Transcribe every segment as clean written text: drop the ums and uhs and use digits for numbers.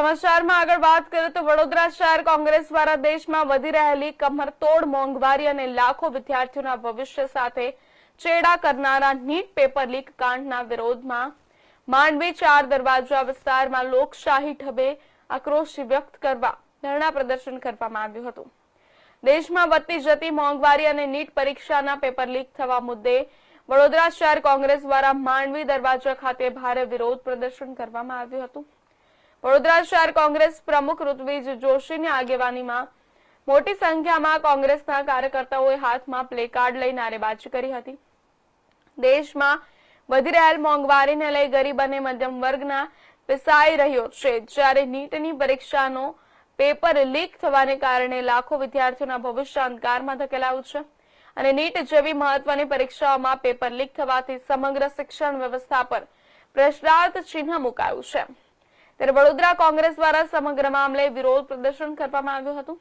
સમાચારમાં આગળ વાત કરીએ તો વડોદરા શહેર કોંગ્રેસ દ્વારા દેશમાં વધી રહેલી કમરતોડ મોંઘવારી અને લાખો વિદ્યાર્થીઓના ભવિષ્ય સાથે ચેડા કરનારા નીટ પેપર લીક કાંડના વિરોધમાં માંડવી 4 દરવાજા વિસ્તારમાં લોકશાહી ઢબે આક્રોશ વ્યક્ત કરવા ધરણા પ્રદર્શન કરવામાં આવ્યું હતું। દેશમાં વધતી જતી મોંઘવારી અને નીટ પરીક્ષાના પેપર લીક થવા મુદ્દે વડોદરા શહેર કોંગ્રેસ દ્વારા માંડવી દરવાજા ખાતે ભારે વિરોધ પ્રદર્શન કરવામાં આવ્યું હતું। વડોદરા શહેર કોંગ્રેસ પ્રમુખ ઋત્વિજ જોશીની આગેવાનીમાં મોટી સંખ્યામાં કોંગ્રેસના કાર્યકર્તાઓએ હાથમાં પ્લેકાર્ડ લઈ નારેબાજી કરી હતી। દેશમાં વધી રહેલ મોંઘવારીને લઈ ગરીબ અને મધ્યમ વર્ગના પીસાઈ રહ્યો છે, જ્યારે નીટની પરીક્ષાનો પેપર લીક થવાને કારણે લાખો વિદ્યાર્થીઓના ભવિષ્ય અંધકારમાં ધકેલાયું છે અને નીટ જેવી મહત્વની પરીક્ષાઓમાં પેપર લીક થવાથી સમગ્ર શિક્ષણ વ્યવસ્થા પર પ્રશ્નાર્થ ચિહ્ન મુકાયું છે। ત્યારે વડોદરા કોંગ્રેસ દ્વારા સમગ્ર મામલે વિરોધ પ્રદર્શન કરવામાં આવ્યું હતું,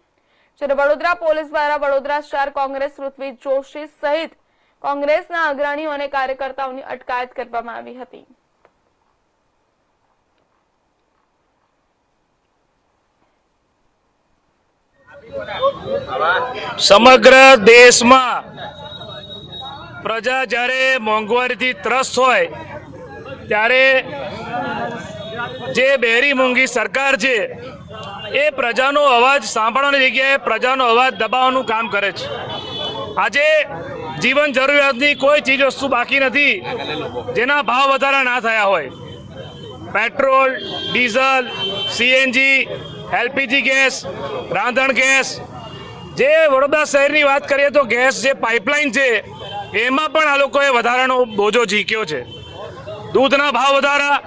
જ્યારે વડોદરા પોલીસ દ્વારા વડોદરા શહેર કોંગ્રેસ ઋત્વિજ જોશી સહિત કોંગ્રેસના અગ્રણીઓ અને કાર્યકર્તાઓની અટકાયત કરવામાં આવી હતી। સમગ્ર દેશમાં પ્રજા જ્યારે મોંઘવારીથી ત્રસ્ત હોય ત્યારે જે બેરી મોંઘી સરકાર છે એ પ્રજાનો અવાજ સાંભળવાની જગ્યાએ પ્રજાનો અવાજ દબાવવાનું કામ કરે છે। આજે જીવન જરૂરિયાતની કોઈ ચીજ વસ્તુ બાકી નથી જેના ભાવ વધારા ના થયા હોય। Petrol, diesel, CNG, LPG gas, રાંધણ ગેસ, જે વડોદરા શહેરની વાત કરીએ તો ગેસ જે પાઇપલાઇન છે એમાં પણ આ લોકોએ વધારાનો બોજો ઝીક્યો છે। દૂધના ભાવ વધારા,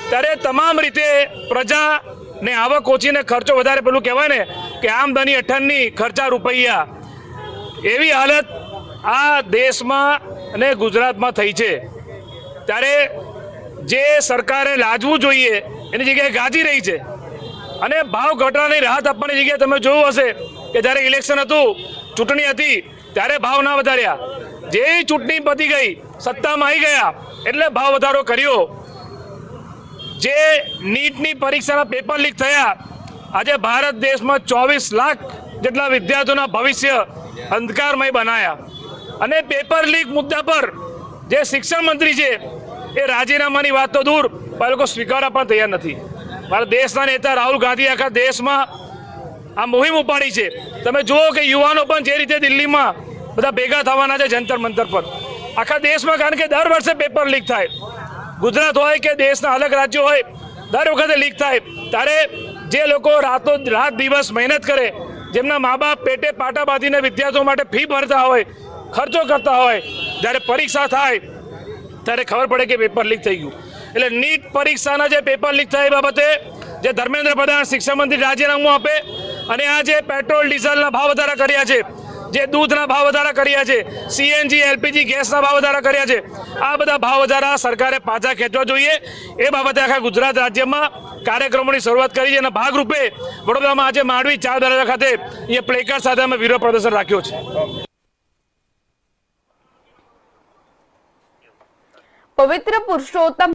ત્યારે તમામ રીતે પ્રજાને આવક ઓછીને ખર્ચો વધારે, પેલું કહેવાય ને કે આમદની અઠ્ઠાની ખર્ચા રૂપિયા, એવી હાલત આ દેશમાં અને ગુજરાતમાં થઈ છે। ત્યારે જે સરકારે લાજવું જોઈએ એની જગ્યાએ ગાજી રહી છે અને ભાવ ઘટાડાની રાહત આપવાની જગ્યાએ તમે જોયું હશે કે જ્યારે ઇલેક્શન હતું, ચૂંટણી હતી, ત્યારે ભાવ ના વધાર્યા, જે ચૂંટણી પતી ગઈ, સત્તામાં આવી ગયા એટલે ભાવ વધારો કર્યો। જે નીટની પરીક્ષાના પેપર લીક થયા, આજે ભારત દેશમાં 24 લાખ જેટલા વિદ્યાર્થીઓના ભવિષ્ય અંધકારમય બનાયા અને પેપર લીક મુદ્દા પર જે શિક્ષણ મંત્રી છે એ રાજીનામાની વાત તો દૂર, પણ લોકો સ્વીકારવા પણ તૈયાર નથી। મારા દેશના નેતા રાહુલ ગાંધી આખા દેશમાં આ મુહિમ ઉપાડી છે। તમે જુઓ કે યુવાનો પણ જે રીતે દિલ્હીમાં બધા ભેગા થવાના છે જંતર મંતર પર આખા દેશમાં, કારણ કે દર વર્ષે પેપર લીક થાય। ગુજરાત હોય કે દેશના અલગ રાજ્યો હોય, દર વખતે લીક થાય। ત્યારે જે લોકો રાત દિવસ મહેનત કરે, જેમના મા બાપ પેટે પાટા બાંધીને વિદ્યાર્થીઓ માટે ફી ભરતા હોય, ખર્ચો કરતા હોય, જ્યારે પરીક્ષા થાય ત્યારે ખબર પડે કે પેપર લીક થઈ ગયું। એટલે નીટ પરીક્ષાના જે પેપર લીક થાય એ બાબતે જે ધર્મેન્દ્ર પ્રધાન શિક્ષણ મંત્રી રાજીનામું આપે અને આ જે પેટ્રોલ ડીઝલના ભાવ વધારા કર્યા છે, જે દૂધના ભાવ વધારા કર્યા છે, સીએનજી એલપીજી ગેસના ભાવ વધારા કર્યા છે, આ બધા ભાવ વધારા સરકારે પાછા ખેંચવા જોઈએ। એ બાબતે આખા ગુજરાત રાજ્યમાં કાર્યક્રમોની શરૂઆત કરી છે અને ભાગરૂપે વડોદરામાં આજે માંડવી 4 દરવાજા ખાતે એ પ્લેકાર્ડ સાથે અમે વિરોધ પ્રદર્શન રાખ્યો છે। પવિત્ર પુરુષોત્તમ